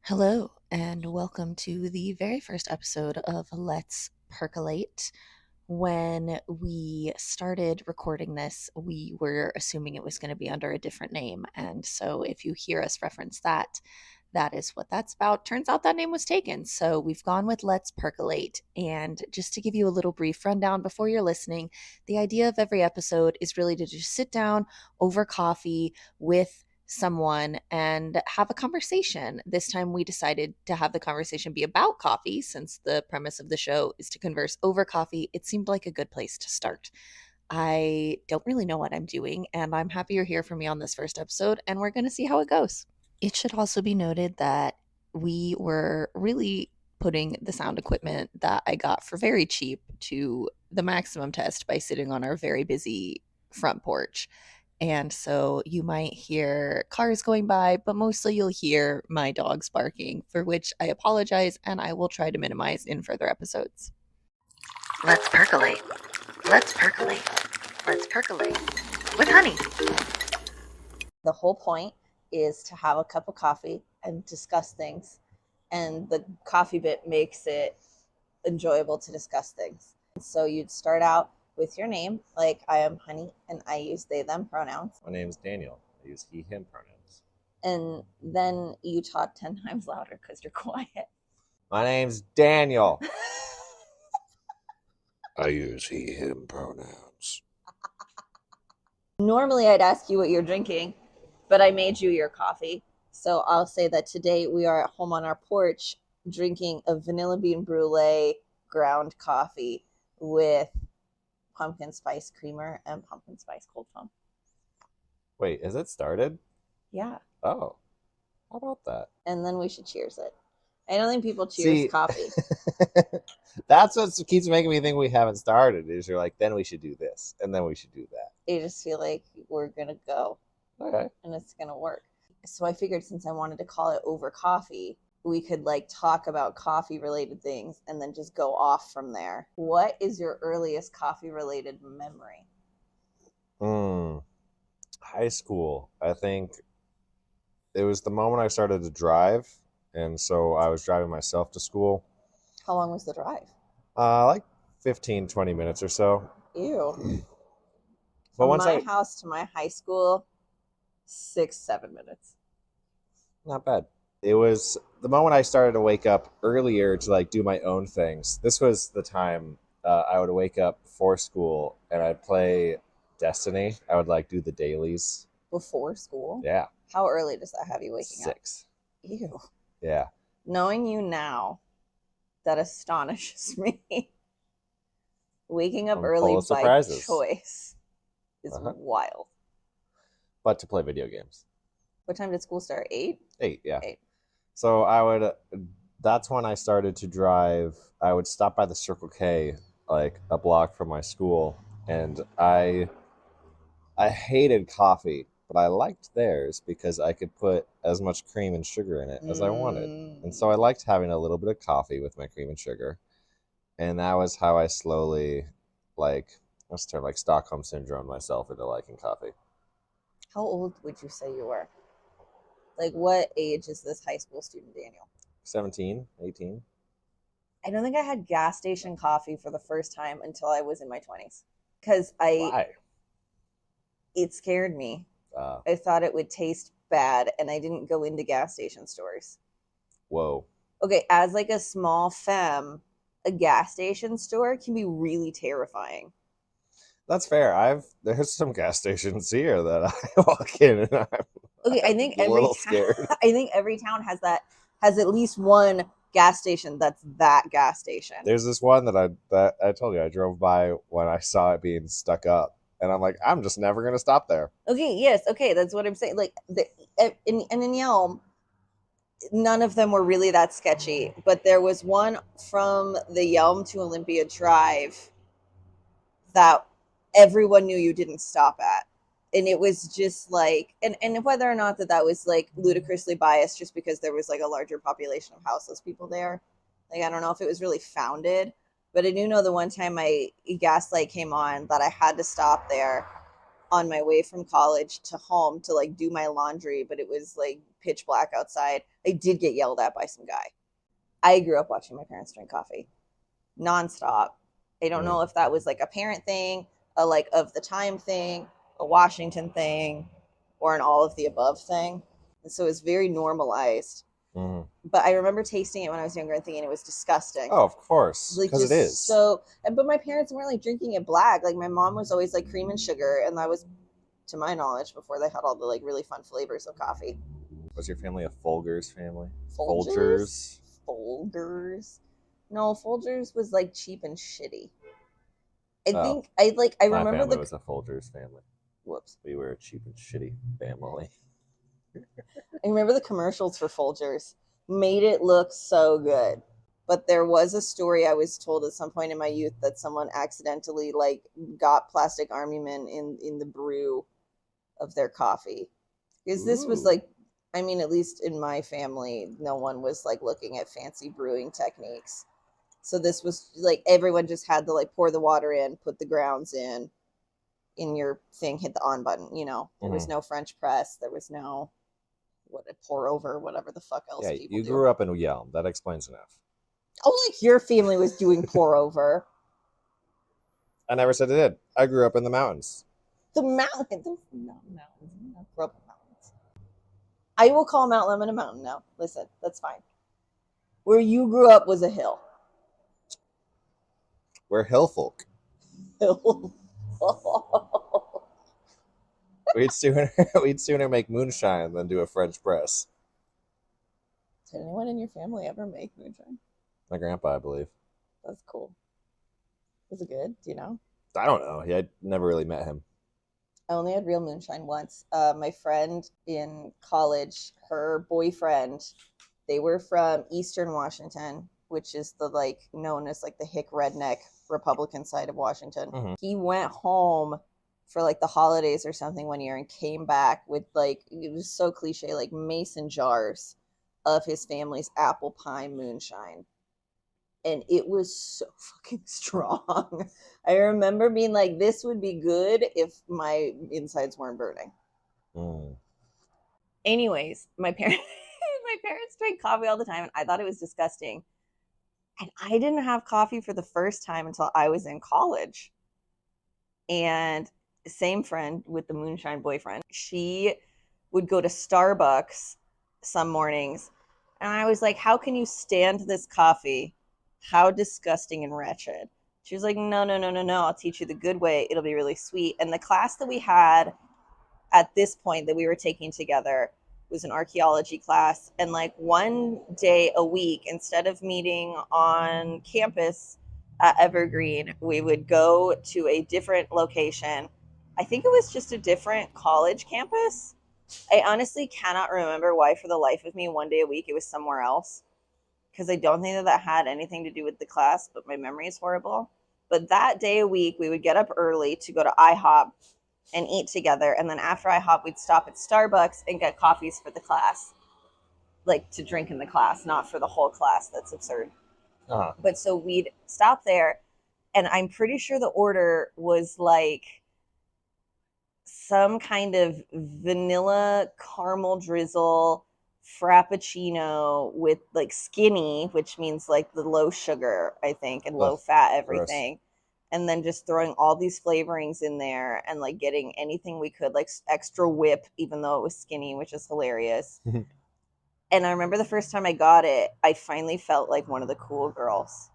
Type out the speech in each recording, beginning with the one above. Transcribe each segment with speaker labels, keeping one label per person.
Speaker 1: Hello, and welcome to the very first episode of Let's Percolate. When we started recording this, we were assuming it was going to be under a different name. And so if you hear us reference that, that is what that's about. Turns out that name was taken. So we've gone with Let's Percolate. And just to give you a little brief rundown before you're listening, the idea of every episode is really to just sit down over coffee with someone and have a conversation. This time we decided to have the conversation be about coffee since the premise of the show is to converse over coffee. It seemed like a good place to start. I don't really know what I'm doing, and I'm happy you're here for me on this first episode, and we're going to see how it goes. It should also be noted that we were really putting the sound equipment that I got for very cheap to the maximum test by sitting on our very busy front porch. And so you might hear cars going by, but mostly you'll hear my dogs barking, for which I apologize and I will try to minimize in further episodes. Let's percolate. Let's percolate. Let's percolate with honey. The whole point is to have a cup of coffee and discuss things. And the coffee bit makes it enjoyable to discuss things. So you'd start out with your name, like I am Honey, and I use they, them pronouns.
Speaker 2: My name's Daniel. I use he, him pronouns.
Speaker 1: And then you talk 10 times louder because you're quiet.
Speaker 2: My name's Daniel.
Speaker 3: I use he, him pronouns.
Speaker 1: Normally I'd ask you what you're drinking, but I made you your coffee. So I'll say that today we are at home on our porch drinking a vanilla bean brulee ground coffee with pumpkin spice creamer and pumpkin spice cold foam.
Speaker 2: Wait, has it started?
Speaker 1: Yeah.
Speaker 2: Oh, how about that?
Speaker 1: And then we should cheers it. I don't think people cheers coffee.
Speaker 2: That's what keeps making me think we haven't started. Is you're like, then we should do this, and then we should do that.
Speaker 1: I just feel like we're gonna go.
Speaker 2: Okay.
Speaker 1: And it's gonna work. So I figured since I wanted to call it over coffee, we could like talk about coffee related things and then just go off from there. What is your earliest coffee related memory?
Speaker 2: High school. I think it was the moment I started to drive, and so I was driving myself to school.
Speaker 1: How long was the drive?
Speaker 2: Like 15, 20 minutes or so.
Speaker 1: Ew.
Speaker 2: But
Speaker 1: From my house to my high school, 6-7 minutes.
Speaker 2: Not bad. It was the moment I started to wake up earlier to like do my own things. This was the time I would wake up before school and I'd play Destiny. I would like do the dailies.
Speaker 1: Before school?
Speaker 2: Yeah.
Speaker 1: How early does that have you waking
Speaker 2: 6.
Speaker 1: up? Ew.
Speaker 2: Yeah.
Speaker 1: Knowing you now, that astonishes me. Waking up early by choice is wild.
Speaker 2: But to play video games.
Speaker 1: What time did school start? 8?
Speaker 2: 8, yeah.
Speaker 1: 8.
Speaker 2: So that's when I started to drive. I would stop by the Circle K, like a block from my school, and I hated coffee, but I liked theirs because I could put as much cream and sugar in it as I wanted. And so I liked having a little bit of coffee with my cream and sugar. And that was how I slowly, what's the term, like Stockholm Syndrome myself into liking coffee.
Speaker 1: How old would you say you were? Like, what age is this high school student, Daniel?
Speaker 2: 17, 18.
Speaker 1: I don't think I had gas station coffee for the first time until I was in my 20s. Because
Speaker 2: Why?
Speaker 1: It scared me. I thought it would taste bad, and I didn't go into gas station stores.
Speaker 2: Whoa.
Speaker 1: Okay, as like a small femme, a gas station store can be really terrifying.
Speaker 2: That's fair. There's some gas stations here that I walk in and I'm
Speaker 1: I think
Speaker 2: a little scared.
Speaker 1: I think every town has at least one gas station that's that gas station.
Speaker 2: There's this one that I told you I drove by when I saw it being stuck up, and I'm like, I'm just never gonna stop there.
Speaker 1: Okay, yes, okay, that's what I'm saying. Like in Yelm, none of them were really that sketchy, but there was one from the Yelm to Olympia Drive that everyone knew you didn't stop at. And it was just like, and whether or not that was like ludicrously biased just because there was like a larger population of houseless people there. Like, I don't know if it was really founded, but I do know the one time my gas light came on that I had to stop there.
Speaker 4: on my way from college to home to like do my laundry, but it was like pitch black outside. I did get yelled at by some guy. I grew up watching my parents drink coffee nonstop. I don't know if that was like a parent thing, a like of the time thing, a Washington thing, or an all of the above thing. And so it was very normalized. But I remember tasting it when I was younger and thinking it was disgusting.
Speaker 2: Oh, of course,
Speaker 4: Like
Speaker 2: because it is.
Speaker 4: so, but my parents weren't like drinking it black. Like my mom was always like cream and sugar, and that was, to my knowledge, before they had all the like really fun flavors of coffee.
Speaker 2: Was your family a Folgers family?
Speaker 4: Folgers? Folgers? No, Folgers was like cheap and shitty. I think I
Speaker 2: My
Speaker 4: remember
Speaker 2: family was a Folgers family.
Speaker 4: Whoops.
Speaker 2: We were a cheap and shitty family.
Speaker 4: I remember the commercials for Folgers made it look so good. But there was a story I was told at some point in my youth that someone accidentally like got plastic army men in the brew of their coffee. Because this was like, I mean, at least in my family, no one was like looking at fancy brewing techniques. So this was like everyone just had to like pour the water in, put the grounds in your thing, hit the on button, you know. There was no French press, there was no pour over, whatever the fuck else people do.
Speaker 2: You grew up in Yelm. That explains enough.
Speaker 4: Oh, like your family was doing pour over.
Speaker 2: I never said it did. I grew up in the mountains.
Speaker 4: The mountains. There's not mountains. I grew up in mountains. I will call Mount Lemon a mountain now. Listen, that's fine. Where you grew up was a hill.
Speaker 2: We're hill folk.
Speaker 4: Hill.
Speaker 2: We'd sooner make moonshine than do a French press.
Speaker 4: Did anyone in your family ever make moonshine?
Speaker 2: My grandpa, I believe.
Speaker 4: That's cool. Was it good? Do you know?
Speaker 2: I don't know. Yeah, I never really met him.
Speaker 4: I only had real moonshine once. My friend in college, her boyfriend, they were from Eastern Washington, which is the like known as like the hick redneck Republican side of Washington. He went home for like the holidays or something one year and came back with like, it was so cliche, like mason jars of his family's apple pie moonshine. And it was so fucking strong. I remember being like, this would be good if my insides weren't burning. Anyways, my parents drank coffee all the time, and I thought it was disgusting. And I didn't have coffee for the first time until I was in college. And same friend with the moonshine boyfriend, she would go to Starbucks some mornings. And I was like, how can you stand this coffee? How disgusting and wretched. She was like, no, I'll teach you the good way. It'll be really sweet. And the class that we had at this point that we were taking together was an archaeology class. And like one day a week, instead of meeting on campus at Evergreen, we would go to a different location. I think it was just a different college campus. I honestly cannot remember why for the life of me one day a week it was somewhere else, because I don't think that had anything to do with the class, but my memory is horrible. But that day a week, we would get up early to go to IHOP and eat together. And then after IHOP, we'd stop at Starbucks and get coffees for the class, like to drink in the class, not for the whole class. That's absurd. But so we'd stop there, and I'm pretty sure the order was like some kind of vanilla caramel drizzle frappuccino with like skinny, which means like the low sugar, I think, and low fat everything. Gross. And then just throwing all these flavorings in there and like getting anything we could, like extra whip, even though it was skinny, which is hilarious. And I remember the first time I got it, I finally felt like one of the cool girls.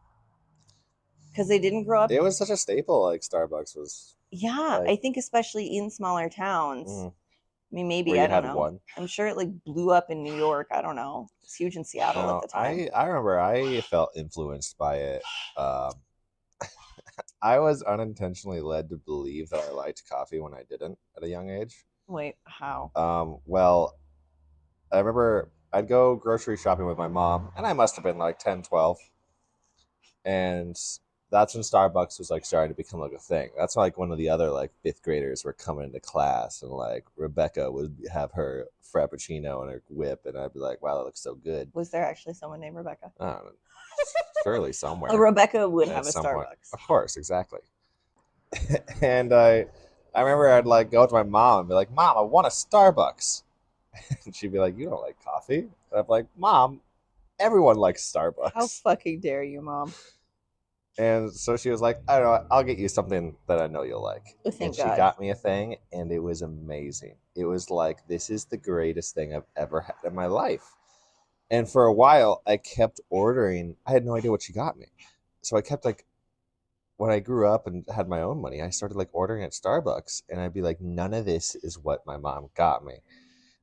Speaker 4: Because they didn't grow up.
Speaker 2: It was such a staple, like Starbucks was.
Speaker 4: Yeah, like, I think especially in smaller towns. I mean, maybe, I don't know. One. I'm sure it like blew up in New York. I don't know. It's huge in Seattle at the time.
Speaker 2: I remember I felt influenced by it. I was unintentionally led to believe that I liked coffee when I didn't at a young age.
Speaker 4: Wait, how?
Speaker 2: Well, I remember I'd go grocery shopping with my mom, and I must have been like 10, 12. And that's when Starbucks was like starting to become like a thing. That's like one of the other like fifth graders were coming into class, and like Rebecca would have her frappuccino and her whip, and I'd be like, wow, that looks so good.
Speaker 4: Was there actually someone named Rebecca?
Speaker 2: I don't know. Surely somewhere.
Speaker 4: Rebecca would have a Starbucks.
Speaker 2: Of course, exactly. And I I remember I'd like go to my mom and be like, Mom, I want a Starbucks. And she'd be like, You don't like coffee? And I'm like, Mom, everyone likes
Speaker 4: How
Speaker 2: Starbucks.
Speaker 4: fucking dare you, Mom?
Speaker 2: And so she was like, I don't know, I'll get you something that I know you'll like.
Speaker 4: Oh,
Speaker 2: And
Speaker 4: thank
Speaker 2: she
Speaker 4: God.
Speaker 2: got me a thing, and it was amazing. It was like, this is the greatest thing I've ever had in my life. And for a while, I kept ordering. I had no idea what she got me. So I kept like, when I grew up and had my own money, I started like ordering at Starbucks, and I'd be like, none of this is what my mom got me.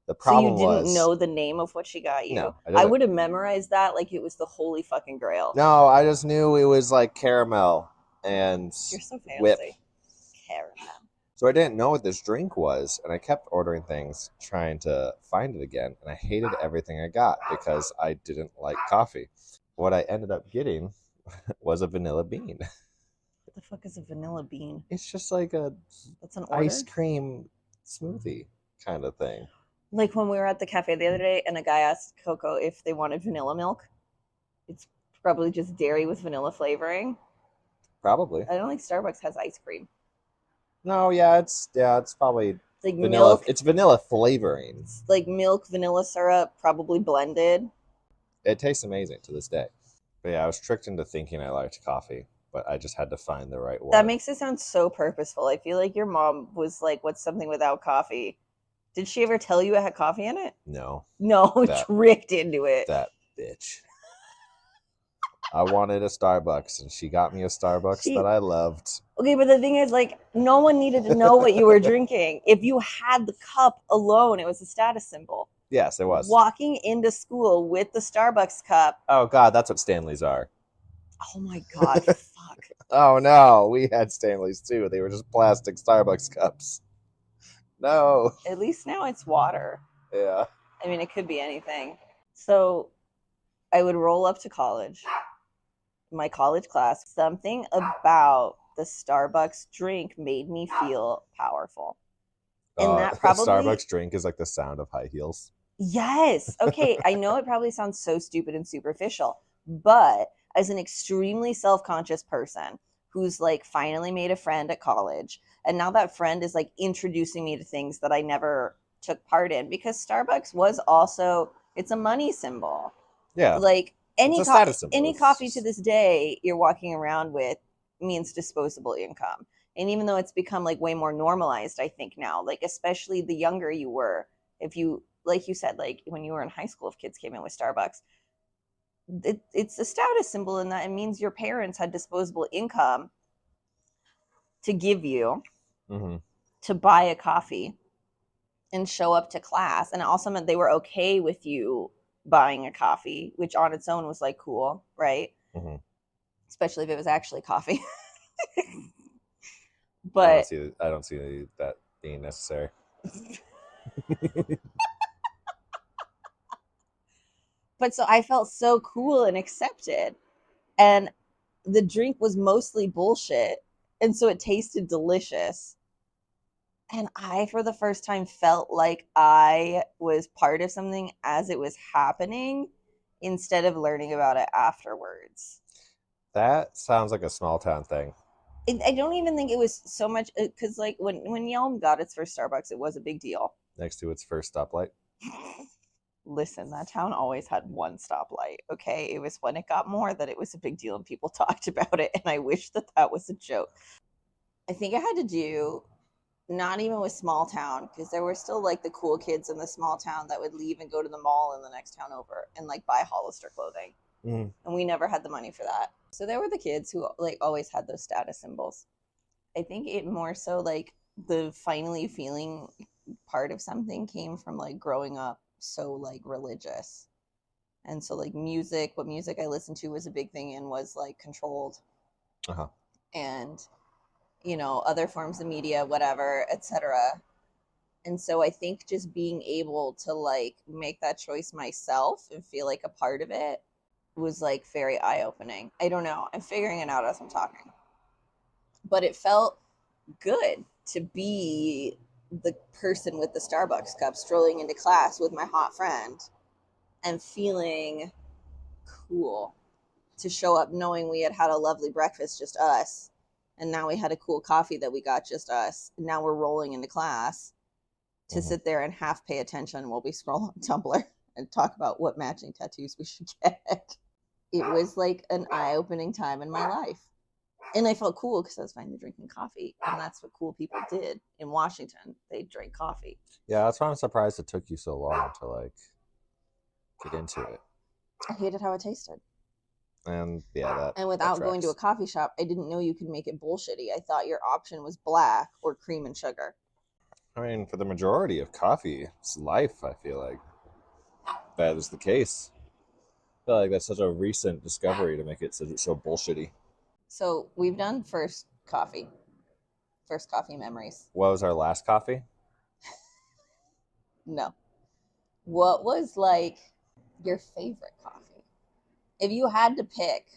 Speaker 2: The
Speaker 4: So you
Speaker 2: problem
Speaker 4: didn't
Speaker 2: was,
Speaker 4: know the name of what she got you?
Speaker 2: no, I
Speaker 4: I
Speaker 2: didn't.
Speaker 4: would have memorized that like it was the holy fucking grail.
Speaker 2: No, I just knew it was like caramel and
Speaker 4: You're so
Speaker 2: whip.
Speaker 4: fancy. Caramel.
Speaker 2: So I didn't know what this drink was, and I kept ordering things trying to find it again, and I hated everything I got because I didn't like coffee. What I ended up getting was a vanilla bean.
Speaker 4: What the fuck is a vanilla bean?
Speaker 2: It's just like a
Speaker 4: That's an order?
Speaker 2: ice cream smoothie kind of thing.
Speaker 4: Like when we were at the cafe the other day and a guy asked Coco if they wanted vanilla milk. It's probably just dairy with vanilla flavoring.
Speaker 2: Probably.
Speaker 4: I don't think Starbucks has ice cream.
Speaker 2: No, it's probably
Speaker 4: It's like
Speaker 2: vanilla.
Speaker 4: milk.
Speaker 2: It's vanilla flavoring.
Speaker 4: It's like milk, vanilla syrup, probably blended.
Speaker 2: It tastes amazing to this day. But yeah, I was tricked into thinking I liked coffee, but I just had to find the right one.
Speaker 4: That makes it sound so purposeful. I feel like your mom was like, what's something without coffee? Did she ever tell you it had coffee in it?
Speaker 2: No,
Speaker 4: No,
Speaker 2: That-
Speaker 4: tricked into it.
Speaker 2: that bitch. I wanted a Starbucks, and she got me a Starbucks
Speaker 4: She-
Speaker 2: that I loved.
Speaker 4: Okay, but the thing is, like, no one needed to know what you were drinking. If you had the cup alone, it was a status symbol.
Speaker 2: Yes, it was.
Speaker 4: Walking into school with the Starbucks cup.
Speaker 2: Oh God, that's what Stanleys are.
Speaker 4: Oh my God, fuck.
Speaker 2: Oh no, we had Stanleys too. They were just plastic Starbucks cups. No.
Speaker 4: At least now it's water.
Speaker 2: Yeah.
Speaker 4: I mean, it could be anything. So I would roll up to college, my college class. Something about the Starbucks drink made me feel powerful. And that probably...
Speaker 2: a Starbucks drink is like the sound of high heels.
Speaker 4: Yes. Okay. I know it probably sounds so stupid and superficial, but as an extremely self-conscious person who's like finally made a friend at college, and now that friend is like introducing me to things that I never took part in, because Starbucks was also, it's a money symbol.
Speaker 2: Yeah.
Speaker 4: Like any
Speaker 2: It's a status symbol.
Speaker 4: any
Speaker 2: It's
Speaker 4: coffee
Speaker 2: just-
Speaker 4: to this day you're walking around with means disposable income. And even though it's become like way more normalized, I think now, like especially the younger you were, if you, like you said, like when you were in high school, if kids came in with Starbucks, it's a status symbol in that it means your parents had disposable income to give you
Speaker 2: Mm-hmm.
Speaker 4: to buy a coffee and show up to class. And it also meant they were okay with you buying a coffee, which on its own was like cool, right?
Speaker 2: Mm-hmm.
Speaker 4: Especially if it was actually coffee.
Speaker 2: I
Speaker 4: But
Speaker 2: don't see that being necessary.
Speaker 4: but so I felt so cool and accepted. And the drink was mostly bullshit. And so it tasted delicious. And I, for the first time, felt like I was part of something as it was happening instead of learning about it afterwards.
Speaker 2: That sounds like a small town thing.
Speaker 4: I don't even think it was so much because, like, when Yelm got its first Starbucks, it was a big deal.
Speaker 2: Next to its first stoplight.
Speaker 4: Listen, that town always had one stoplight, okay? It was when it got more that it was a big deal and people talked about it, and I wish that that was a joke. I think I had to do, not even with small town, because there were still, like, the cool kids in the small town that would leave and go to the mall in the next town over and, like, buy Hollister clothing.
Speaker 2: Mm.
Speaker 4: And we never had the money for that. So there were the kids who, like, always had those status symbols. I think it more so, like, the finally feeling part of something came from, like, growing up so, like, religious. And so, like, music, what music I listened to was a big thing and was, like, controlled.
Speaker 2: Uh-huh.
Speaker 4: And, you know, other forms of media, whatever, etc. And so I think just being able to, like, make that choice myself and feel like a part of it was, like, very eye-opening. I don't know. I'm figuring it out as I'm talking. But it felt good to be the person with the Starbucks cup strolling into class with my hot friend and feeling cool to show up knowing we had had a lovely breakfast, just us, And now we had a cool coffee that we got just us. And now we're rolling into class to sit there and half pay attention while we scroll on Tumblr and talk about what matching tattoos we should get. It was like an eye-opening time in my life. And I felt cool because I was finally drinking coffee. And that's what cool people did in Washington. They drank coffee.
Speaker 2: Yeah, that's why I'm surprised it took you so long to like get into it.
Speaker 4: I hated how it tasted.
Speaker 2: And yeah,
Speaker 4: and without going to a coffee shop, I didn't know you could make it bullshitty. I thought your option was black or cream and sugar.
Speaker 2: I mean, for the majority of coffee's life, I feel like that is the case. I feel like that's such a recent discovery to make it so bullshitty.
Speaker 4: So we've done first coffee memories.
Speaker 2: What was our last coffee?
Speaker 4: No. What was like your favorite coffee? If you had to pick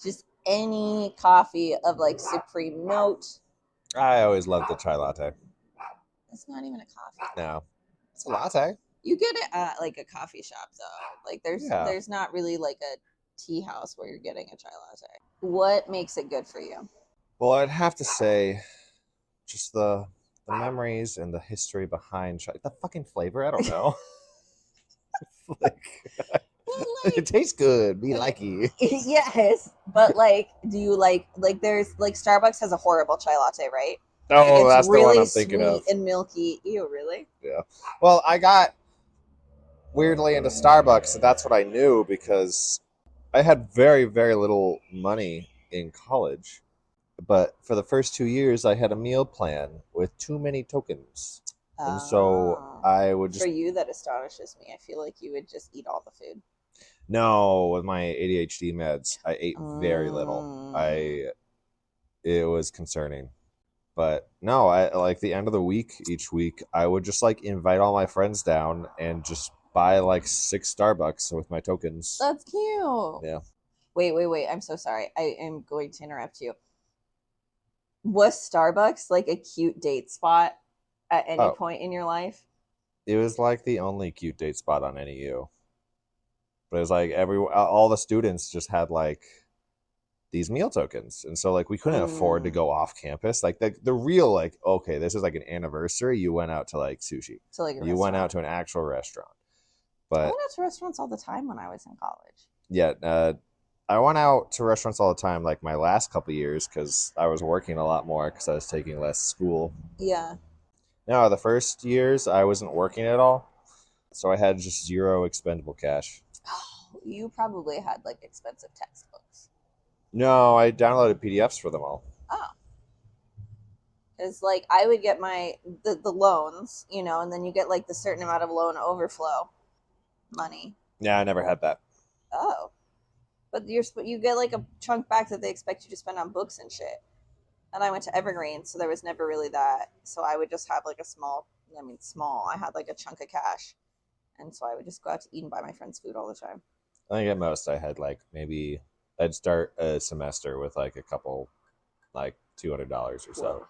Speaker 4: just any coffee of like supreme note.
Speaker 2: I always loved the chai latte.
Speaker 4: It's not even a coffee.
Speaker 2: No, it's a latte.
Speaker 4: You get it at like a coffee shop though. Like there's not really like a tea house where you're getting a chai latte. What makes it good for you?
Speaker 2: Well, I'd have to say just the memories and the history behind chai. The fucking flavor, I don't know. It tastes good. Be likey.
Speaker 4: Yes, but like, do you like there's like Starbucks has a horrible chai latte, right?
Speaker 2: Oh,
Speaker 4: It's
Speaker 2: that's
Speaker 4: really
Speaker 2: the one I'm thinking
Speaker 4: sweet
Speaker 2: of.
Speaker 4: and milky. Ew, really?
Speaker 2: Yeah. Well, I got weirdly into Starbucks, and that's what I knew because I had very, very little money in college. But for the first 2 years, I had a meal plan with too many tokens. And so I would just...
Speaker 4: For you, that astonishes me. I feel like you would just eat all the food.
Speaker 2: No, with my ADHD meds, I ate very little. It was concerning. But no, I like the end of the week, each week, I would just like invite all my friends down and just buy like 6 Starbucks with my tokens.
Speaker 4: That's cute.
Speaker 2: Yeah.
Speaker 4: Wait. I'm so sorry. I am going to interrupt you. Was Starbucks like a cute date spot at any point in your life?
Speaker 2: It was like the only cute date spot on NEU. But it was like all the students just had like these meal tokens. And so like we couldn't afford to go off campus. Like the real like, okay, this is like an anniversary. You went out to like sushi.
Speaker 4: To like
Speaker 2: you went out to an actual restaurant. But
Speaker 4: I went out to restaurants all the time when I was in college.
Speaker 2: Yeah, I went out to restaurants all the time, like my last couple of years, because I was working a lot more because I was taking less school.
Speaker 4: Yeah.
Speaker 2: No, the first years I wasn't working at all, so I had just zero expendable cash.
Speaker 4: Oh, you probably had like expensive textbooks.
Speaker 2: No, I downloaded PDFs for them all.
Speaker 4: Oh. Because like I would get the loans, you know, and then you get like the certain amount of loan overflow money.
Speaker 2: Yeah, I never had that.
Speaker 4: Oh. But you get like a chunk back that they expect you to spend on books and shit. And I went to Evergreen, so there was never really that. So I would just have like I had like a chunk of cash. And so I would just go out to eat and buy my friends food all the time.
Speaker 2: I think at most I had like maybe I'd start a semester with like a couple, like $200 or so. Whoa.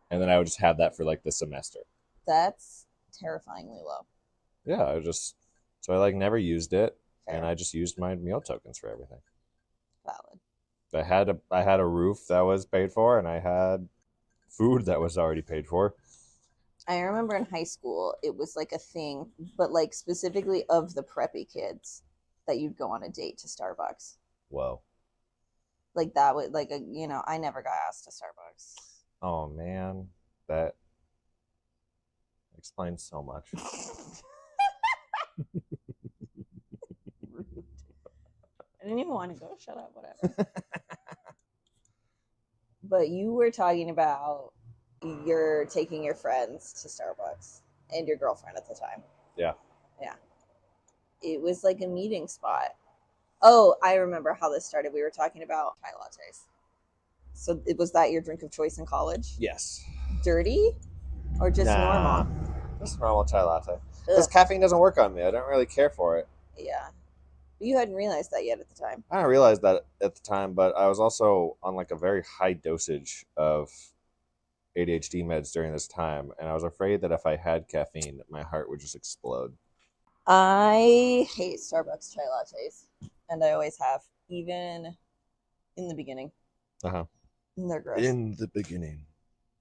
Speaker 2: And then I would just have that for like the semester.
Speaker 4: That's terrifyingly low.
Speaker 2: Yeah, so I like never used it. Fair. And I just used my meal tokens for everything.
Speaker 4: Valid.
Speaker 2: I had a roof that was paid for, and I had food that was already paid for.
Speaker 4: I remember in high school, it was like a thing, but like specifically of the preppy kids, that you'd go on a date to Starbucks.
Speaker 2: Whoa.
Speaker 4: Like that would I never got asked to Starbucks.
Speaker 2: Oh man, that explains so much.
Speaker 4: I didn't even want to go. Shut up, whatever. But you were talking about you're taking your friends to Starbucks and your girlfriend at the time.
Speaker 2: Yeah.
Speaker 4: Yeah. It was like a meeting spot. Oh, I remember how this started. We were talking about chai lattes. So was that your drink of choice in college?
Speaker 2: Yes.
Speaker 4: Dirty or just normal?
Speaker 2: Just normal chai latte. Because caffeine doesn't work on me. I don't really care for it.
Speaker 4: Yeah. You hadn't realized that yet at the time.
Speaker 2: I didn't realize that at the time, but I was also on like a very high dosage of ADHD meds during this time, and I was afraid that if I had caffeine, my heart would just explode.
Speaker 4: I hate Starbucks chai lattes, and I always have, even in the beginning.
Speaker 2: Uh-huh.
Speaker 4: And they're gross.
Speaker 3: In the beginning.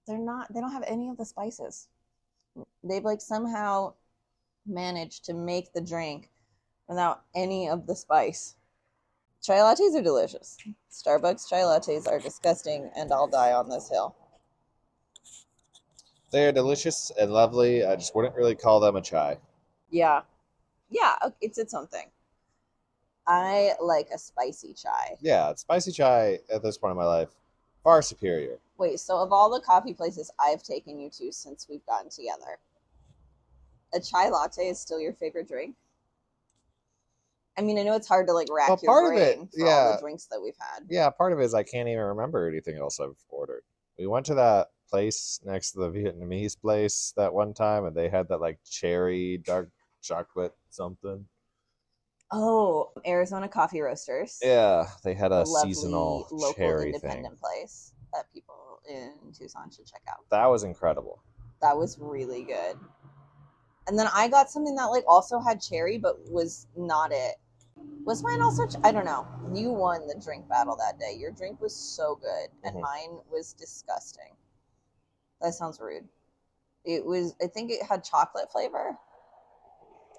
Speaker 4: They don't have any of the spices. They've like somehow managed to make the drink without any of the spice. Chai lattes are delicious. Starbucks chai lattes are disgusting, and I'll die on this hill.
Speaker 2: They are delicious and lovely. I just wouldn't really call them a chai.
Speaker 4: Yeah. Yeah, it's its own thing. I like a spicy chai.
Speaker 2: Yeah, spicy chai at this point in my life, far superior.
Speaker 4: Wait, so of all the coffee places I've taken you to since we've gotten together, a chai latte is still your favorite drink? I mean, I know it's hard to like rack your brain for all the drinks that we've had.
Speaker 2: Yeah, part of it is I can't even remember anything else I've ordered. We went to that place next to the Vietnamese place that one time, and they had that like cherry dark chocolate something.
Speaker 4: Oh, Arizona Coffee Roasters.
Speaker 2: Yeah, they had a
Speaker 4: lovely
Speaker 2: seasonal
Speaker 4: local
Speaker 2: cherry
Speaker 4: independent
Speaker 2: thing.
Speaker 4: place that people in Tucson should check out.
Speaker 2: That was incredible.
Speaker 4: That was really good. And then I got something that like also had cherry, but was not it. Was mine also? I don't know. You won the drink battle that day. Your drink was so good, and mine was disgusting. That sounds rude. It was. I think it had chocolate flavor.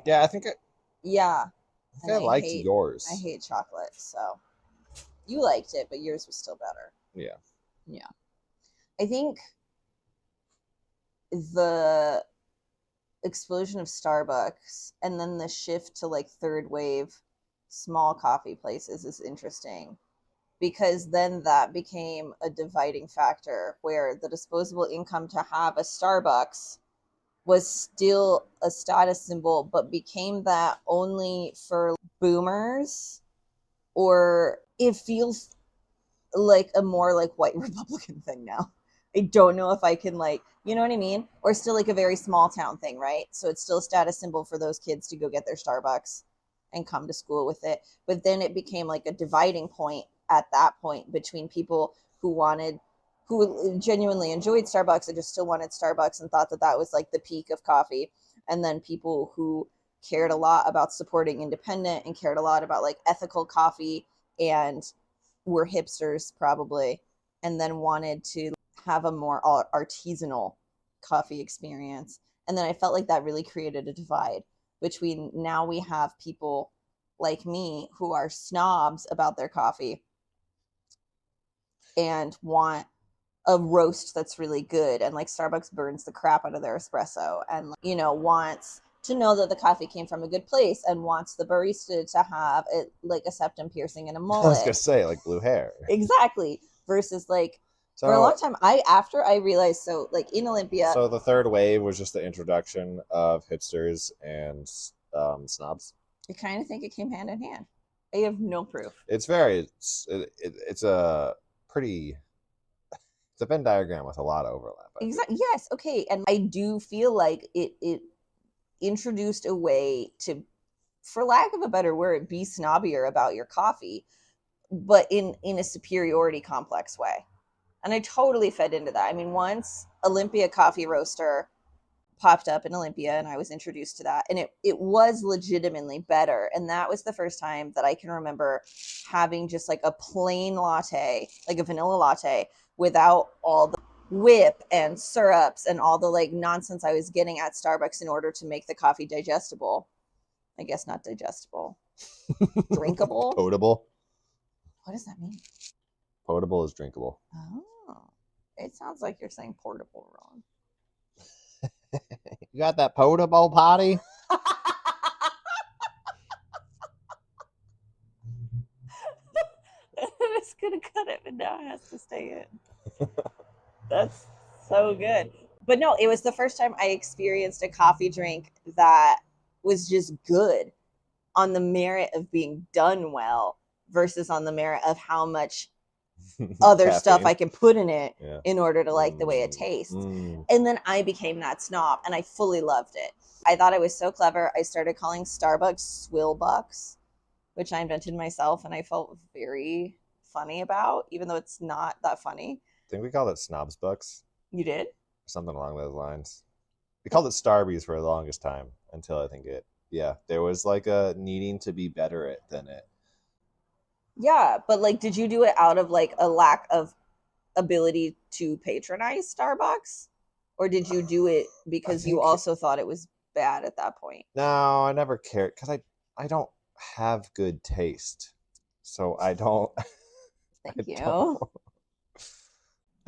Speaker 2: Yeah, I think
Speaker 4: Yeah.
Speaker 2: I liked yours.
Speaker 4: I hate chocolate, so you liked it, but yours was still better.
Speaker 2: Yeah.
Speaker 4: Yeah. I think the explosion of Starbucks and then the shift to like third wave small coffee places is interesting, because then that became a dividing factor where the disposable income to have a Starbucks was still a status symbol, but became that only for boomers, or it feels like a more like white Republican thing now. I don't know if I can like, you know what I mean? Or still like a very small town thing, right? So it's still a status symbol for those kids to go get their Starbucks and come to school with it. But then it became like a dividing point at that point between people who genuinely enjoyed Starbucks and just still wanted Starbucks and thought that that was like the peak of coffee. And then people who cared a lot about supporting independent and cared a lot about like ethical coffee and were hipsters probably, and then wanted to have a more artisanal coffee experience. And then I felt like that really created a divide between, now we have people like me who are snobs about their coffee and want a roast that's really good, and like Starbucks burns the crap out of their espresso, and you know, wants to know that the coffee came from a good place, and wants the barista to have it like a septum piercing and a mullet.
Speaker 2: I was gonna say like blue hair.
Speaker 4: Exactly. Versus like, for a long time, after I realized, so like in Olympia.
Speaker 2: So the third wave was just the introduction of hipsters and snobs.
Speaker 4: I kind of think it came hand in hand. I have no proof.
Speaker 2: It's a pretty, it's a Venn diagram with a lot of overlap.
Speaker 4: Exactly. Yes. Okay. And I do feel like it introduced a way to, for lack of a better word, be snobbier about your coffee, but in a superiority complex way. And I totally fed into that. I mean, once Olympia Coffee Roaster popped up in Olympia and I was introduced to that, and it was legitimately better. And that was the first time that I can remember having just like a plain latte, like a vanilla latte, without all the whip and syrups and all the like nonsense I was getting at Starbucks in order to make the coffee digestible. I guess not digestible. Drinkable?
Speaker 2: Potable.
Speaker 4: What does that mean?
Speaker 2: Potable is drinkable.
Speaker 4: Oh. It sounds like you're saying portable wrong.
Speaker 2: You got that potable potty?
Speaker 4: I was gonna cut it, but now it has to stay in. That's so good. But no, it was the first time I experienced a coffee drink that was just good on the merit of being done well versus on the merit of how much other stuff I can put in it in order to like the way it tastes. And then I became that snob and I fully loved it. I thought I was so clever. I started calling Starbucks Swillbucks, which I invented myself and I felt very funny about, even though it's not that funny.
Speaker 2: I think we called it Snobs Bucks.
Speaker 4: You did?
Speaker 2: Something along those lines. We called it Starbies for the longest time until I think there was like a needing to be better than it.
Speaker 4: Yeah, but like, did you do it out of like a lack of ability to patronize Starbucks? Or did you do it
Speaker 2: I
Speaker 4: because you
Speaker 2: think
Speaker 4: also thought it was bad at that point?
Speaker 2: no, I never cared because I don't have good taste, so I don't I
Speaker 4: Thank
Speaker 2: don't
Speaker 4: you.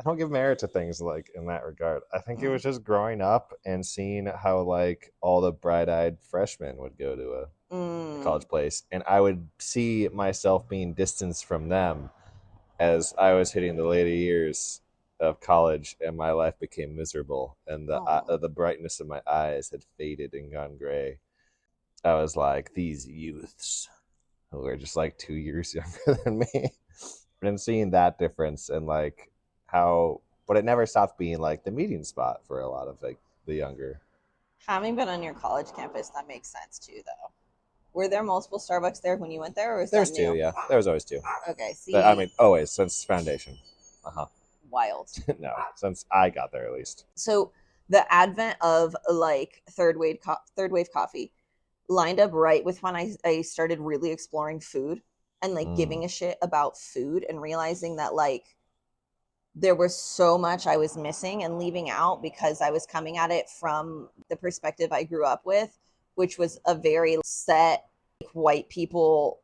Speaker 2: I don't give merit to things like in that regard. I think it
Speaker 4: Mm.
Speaker 2: was just growing up and seeing how like all the bright-eyed freshmen would go to a
Speaker 4: Mm.
Speaker 2: college place, and I would see myself being distanced from them as I was hitting the later years of college, and my life became miserable, and
Speaker 4: Oh.
Speaker 2: the brightness of my eyes had faded and gone gray. I was like, these youths who are just like 2 years younger than me, and seeing that difference and like how, but it never stopped being like the meeting spot for a lot of like the younger.
Speaker 4: Having been on your college campus, that makes sense too, though. Were there multiple Starbucks there when you went there, or is
Speaker 2: There's
Speaker 4: that
Speaker 2: two,
Speaker 4: new?
Speaker 2: yeah. There was always two.
Speaker 4: Okay,
Speaker 2: But, I
Speaker 4: see,
Speaker 2: mean, always since foundation. Uh huh.
Speaker 4: wild.
Speaker 2: No, since I got there at least.
Speaker 4: So the advent of like third wave coffee lined up right with when I started really exploring food and like
Speaker 2: Mm.
Speaker 4: giving a shit about food and realizing that like there was so much I was missing and leaving out because I was coming at it from the perspective I grew up with, which was a very set like, white people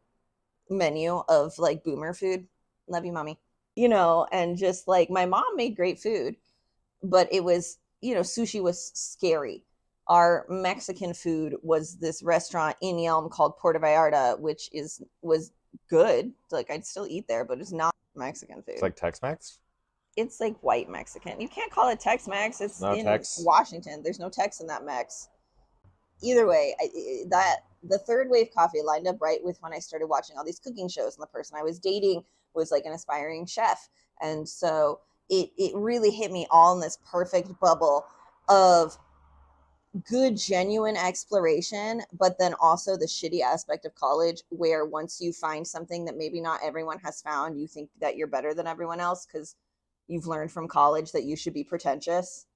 Speaker 4: menu of like boomer food. Love you, mommy. You know, and just like my mom made great food, but it was, you know, sushi was scary. Our Mexican food was this restaurant in Yelm called Puerto Vallarta, which was good. Like I'd still eat there, but it's not Mexican
Speaker 2: It's
Speaker 4: food.
Speaker 2: like Tex-Mex.
Speaker 4: It's like white Mexican. You can't call it Tex-Mex. It's
Speaker 2: No
Speaker 4: in
Speaker 2: Tex.
Speaker 4: Washington. There's no Tex in that Mex. Either way, that the third wave coffee lined up right with when I started watching all these cooking shows, and the person I was dating was like an aspiring chef, and so it really hit me all in this perfect bubble of good genuine exploration, but then also the shitty aspect of college where once you find something that maybe not everyone has found, you think that you're better than everyone else because you've learned from college that you should be pretentious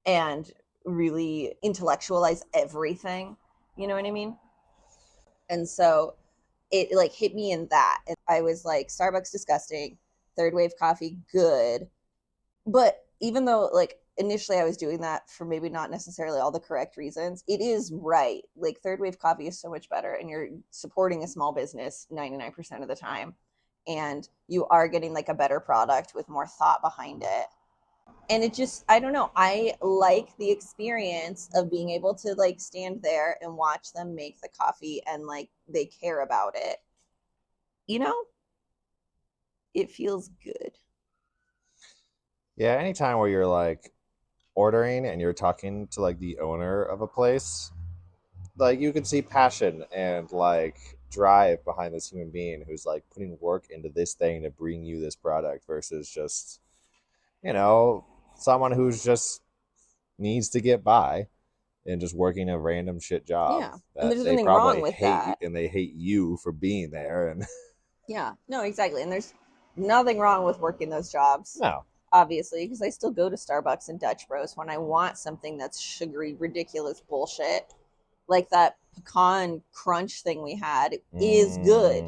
Speaker 4: and really intellectualize everything. You know what I mean? And so it like hit me in that. And I was like, Starbucks disgusting, third wave coffee good. But even though like initially I was doing that for maybe not necessarily all the correct reasons, it is right. Like third wave coffee is so much better and you're supporting a small business 99% of the time. And you are getting like a better product with more thought behind it, and it just, I don't know, I like the experience of being able to like stand there and watch them make the coffee and like they care about it, you know, it feels good.
Speaker 2: Yeah, anytime where you're like ordering and you're talking to like the owner of a place, like you can see passion and like drive behind this human being who's like putting work into this thing to bring you this product versus just, you know, someone who's just needs to get by and just working a random shit job
Speaker 4: Yeah, and
Speaker 2: that
Speaker 4: there's
Speaker 2: they
Speaker 4: nothing wrong
Speaker 2: probably
Speaker 4: with
Speaker 2: hate,
Speaker 4: that.
Speaker 2: and they hate you for being there. And
Speaker 4: Yeah, no, exactly, and there's nothing wrong with working those jobs,
Speaker 2: no,
Speaker 4: obviously, because I still go to Starbucks and Dutch Bros when I want something that's sugary ridiculous bullshit, like that pecan crunch thing we had is good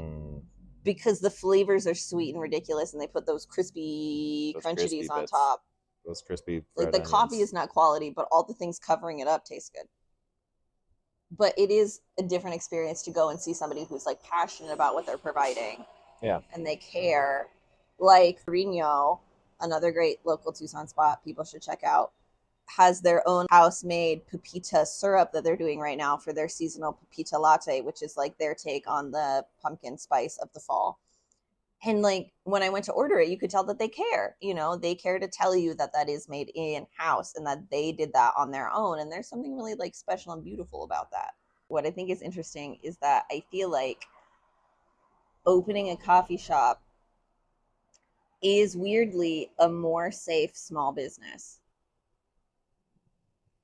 Speaker 4: because the flavors are sweet and ridiculous and they put those crispy
Speaker 2: those crispy
Speaker 4: crunchities on
Speaker 2: bits,
Speaker 4: top.
Speaker 2: those crispy
Speaker 4: Like
Speaker 2: fried
Speaker 4: the coffee
Speaker 2: onions.
Speaker 4: is not quality, but all the things covering it up taste good. But it is a different experience to go and see somebody who's like passionate about what they're providing
Speaker 2: Yeah,
Speaker 4: and they care. Like Reno, another great local Tucson spot people should check out, has their own house made pepita syrup that they're doing right now for their seasonal pepita latte, which is like their take on the pumpkin spice of the fall. And like when I went to order it, you could tell that they care. You know, they care to tell you that that is made in house and that they did that on their own. And there's something really like special and beautiful about that. What I think is interesting is that I feel like opening a coffee shop is weirdly a more safe small business.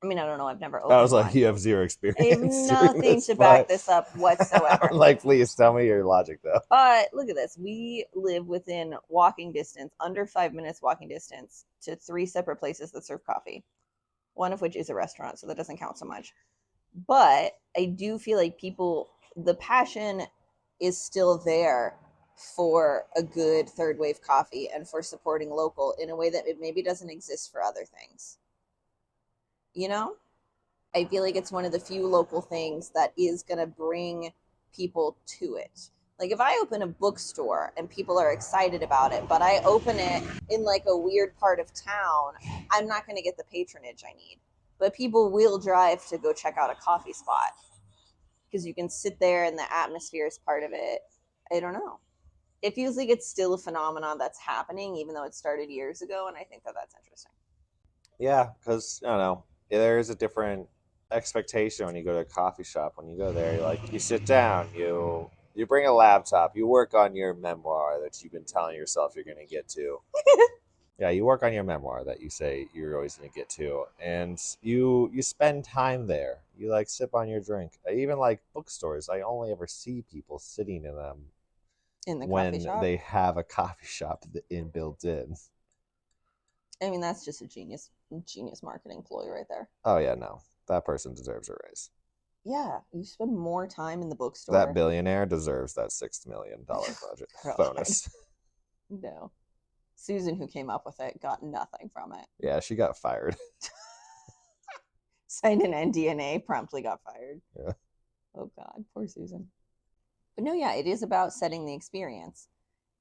Speaker 4: I mean, I don't know. I've never
Speaker 2: I was
Speaker 4: opened
Speaker 2: like,
Speaker 4: one.
Speaker 2: you have zero
Speaker 4: I have
Speaker 2: experience doing
Speaker 4: nothing
Speaker 2: this,
Speaker 4: to back
Speaker 2: but
Speaker 4: this up whatsoever.
Speaker 2: I'm like, please tell me your logic though.
Speaker 4: But look at this. We live within walking distance, under 5 minutes walking distance to three separate places that serve coffee, one of which is a restaurant, so that doesn't count so much. But I do feel like people, the passion is still there for a good third wave coffee and for supporting local in a way that it maybe doesn't exist for other things. You know, I feel like it's one of the few local things that is going to bring people to it. Like if I open a bookstore and people are excited about it, but I open it in like a weird part of town, I'm not going to get the patronage I need. But people will drive to go check out a coffee spot because you can sit there and the atmosphere is part of it. I don't know. It feels like it's still a phenomenon that's happening, even though it started years ago. And I think that that's interesting.
Speaker 2: Yeah, because, I don't know, there is a different expectation when you go to a coffee shop. When you go there, you sit down, you bring a laptop, you work on your memoir that you've been telling yourself you're going to get to. Yeah, you work on your memoir that you say you're always going to get to, and you spend time there. You sip on your drink. Even bookstores, I only ever see people sitting in them
Speaker 4: In the
Speaker 2: when
Speaker 4: coffee shop.
Speaker 2: they have a coffee shop built in.
Speaker 4: I mean, that's just a genius marketing ploy right there.
Speaker 2: Oh yeah, no, that person deserves a raise.
Speaker 4: Yeah, you spend more time in the bookstore.
Speaker 2: That billionaire deserves that $6 million budget bonus.
Speaker 4: No. Susan, who came up with it, got nothing from it.
Speaker 2: Yeah, she got fired.
Speaker 4: Signed an NDA, promptly got fired.
Speaker 2: Yeah.
Speaker 4: Oh God, poor Susan. But no, yeah, it is about setting the experience.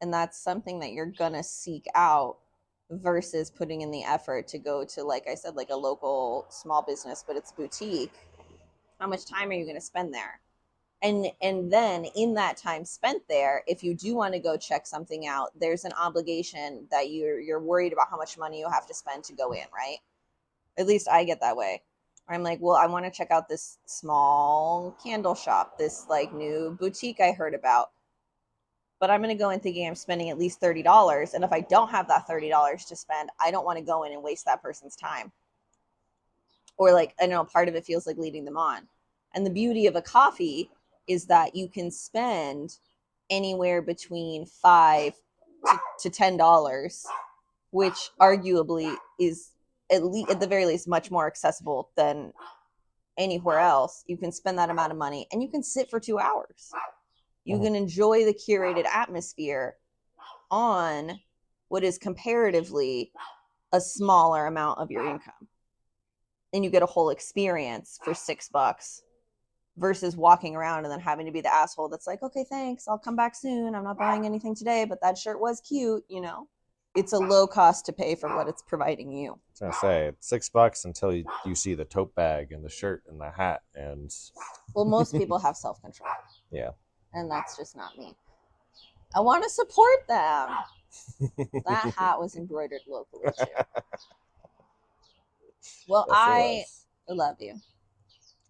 Speaker 4: And that's something that you're gonna seek out versus putting in the effort to go to, like I said, like a local small business, but it's boutique. How much time are you gonna spend there? And then in that time spent there, if you do want to go check something out, there's an obligation that you're worried about how much money you have to spend to go in, right? At least I get that way. I'm like, well, I want to check out this small candle shop, this like new boutique I heard about. But I'm going to go in thinking I'm spending at least $30. And if I don't have that $30 to spend, I don't want to go in and waste that person's time. Or like, I know part of it feels like leading them on. And the beauty of a coffee is that you can spend anywhere between $5 to $10, which arguably is at the very least much more accessible than anywhere else. You can spend that amount of money and you can sit for 2 hours. You can enjoy the curated atmosphere on what is comparatively a smaller amount of your income. And you get a whole experience for $6 versus walking around and then having to be the asshole that's like, okay, thanks, I'll come back soon. I'm not buying anything today, but that shirt was cute, you know? It's a low cost to pay for what it's providing you.
Speaker 2: I was gonna say it's $6 until you see the tote bag and the shirt and the hat and.
Speaker 4: Well, most people have self-control.
Speaker 2: Yeah.
Speaker 4: And that's just not me. I want to support them. That hat was embroidered locally too. Well,
Speaker 2: Yes,
Speaker 4: I love you.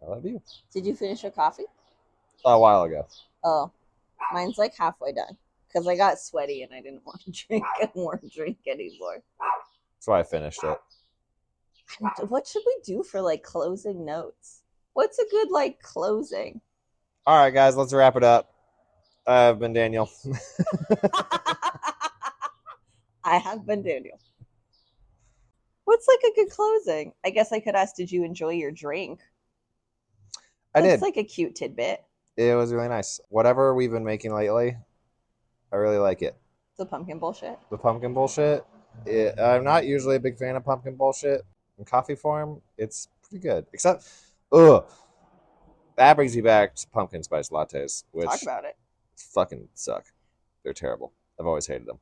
Speaker 2: I love you.
Speaker 4: Did you finish your coffee?
Speaker 2: A while ago.
Speaker 4: Oh, mine's like halfway done because I got sweaty and I didn't want to drink a warm drink anymore.
Speaker 2: That's why I finished it.
Speaker 4: What should we do for like closing notes? What's a good like closing?
Speaker 2: All right, guys, let's wrap it up. I've been Daniel.
Speaker 4: I have been Daniel. What's like a good closing? I guess I could ask, did you enjoy your drink?
Speaker 2: I did.
Speaker 4: It's like a cute tidbit.
Speaker 2: It was really nice. Whatever we've been making lately, I really like it.
Speaker 4: The pumpkin bullshit.
Speaker 2: The pumpkin bullshit. I'm not usually a big fan of pumpkin bullshit in coffee form. It's pretty good. Except, that brings you back to pumpkin spice lattes, which
Speaker 4: Talk about it.
Speaker 2: Fucking suck. They're terrible. I've always hated them.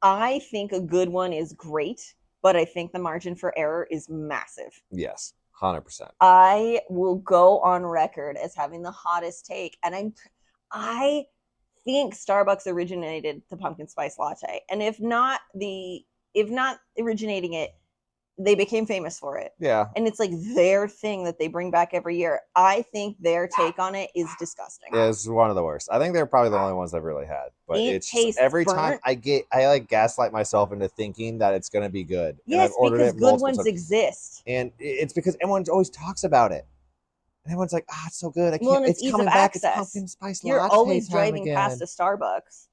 Speaker 4: I think a good one is great, but I think the margin for error is massive.
Speaker 2: Yes, 100%.
Speaker 4: I will go on record as having the hottest take, and I think Starbucks originated the pumpkin spice latte, and if not originating it, they became famous for it.
Speaker 2: Yeah.
Speaker 4: And it's like their thing that they bring back every year. I think their take on it is disgusting.
Speaker 2: It's one of the worst. I think they're probably the only ones I've really had. But it's just, every time I like gaslight myself into thinking that it's gonna be good.
Speaker 4: Yes, because good ones exist.
Speaker 2: And it's because everyone always talks about it. And everyone's like, it's so good. I can't.
Speaker 4: Well,
Speaker 2: it's coming back. It's pumpkin spice latte.
Speaker 4: You're always driving
Speaker 2: again.
Speaker 4: past a Starbucks.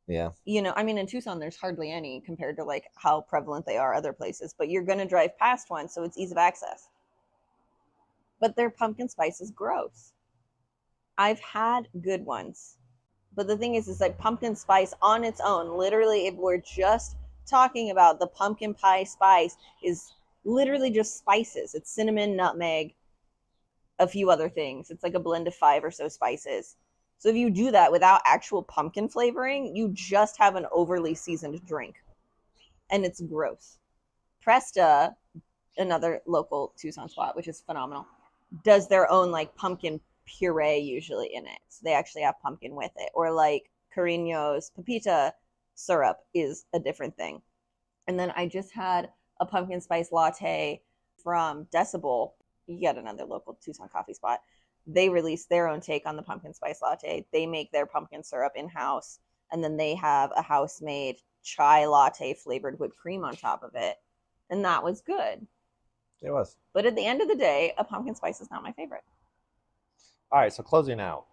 Speaker 2: Yeah.
Speaker 4: You know, I mean, in Tucson, there's hardly any compared to like how prevalent they are other places, but you're going to drive past one. So it's ease of access. But their pumpkin spice is gross. I've had good ones, But the thing is like pumpkin spice on its own, literally, if we're just talking about the pumpkin pie spice, is literally just spices. It's cinnamon, nutmeg, a few other things. It's like a blend of 5 or so spices. So if you do that without actual pumpkin flavoring, you just have an overly seasoned drink. And it's gross. Presta, another local Tucson spot, which is phenomenal, does their own like pumpkin puree usually in it. So they actually have pumpkin with it. Or like Carino's Pepita syrup is a different thing. And then I just had a pumpkin spice latte from Decibel. You get another local Tucson coffee spot. They released their own take on the pumpkin spice latte. They make their pumpkin syrup in house, and then they have a house made chai latte flavored whipped cream on top of it. And that was good.
Speaker 2: It was.
Speaker 4: But at the end of the day, a pumpkin spice is not my favorite.
Speaker 2: All right, so closing out.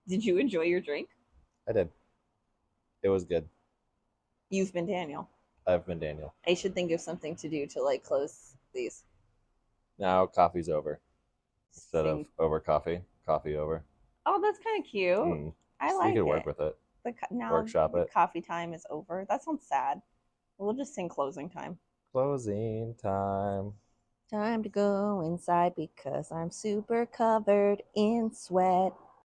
Speaker 4: Did you enjoy your drink?
Speaker 2: I did. It was good.
Speaker 4: You've been Daniel.
Speaker 2: I've been Daniel.
Speaker 4: I should think of something to do to like close these.
Speaker 2: Now coffee's over. Instead of over coffee, coffee over.
Speaker 4: Oh, that's kind of cute. I
Speaker 2: So
Speaker 4: like
Speaker 2: you could
Speaker 4: it.
Speaker 2: work with it.
Speaker 4: Now
Speaker 2: Workshop
Speaker 4: the
Speaker 2: it.
Speaker 4: coffee time is over. That sounds sad. We'll just sing closing time.
Speaker 2: Closing time.
Speaker 4: Time to go inside because I'm super covered in sweat.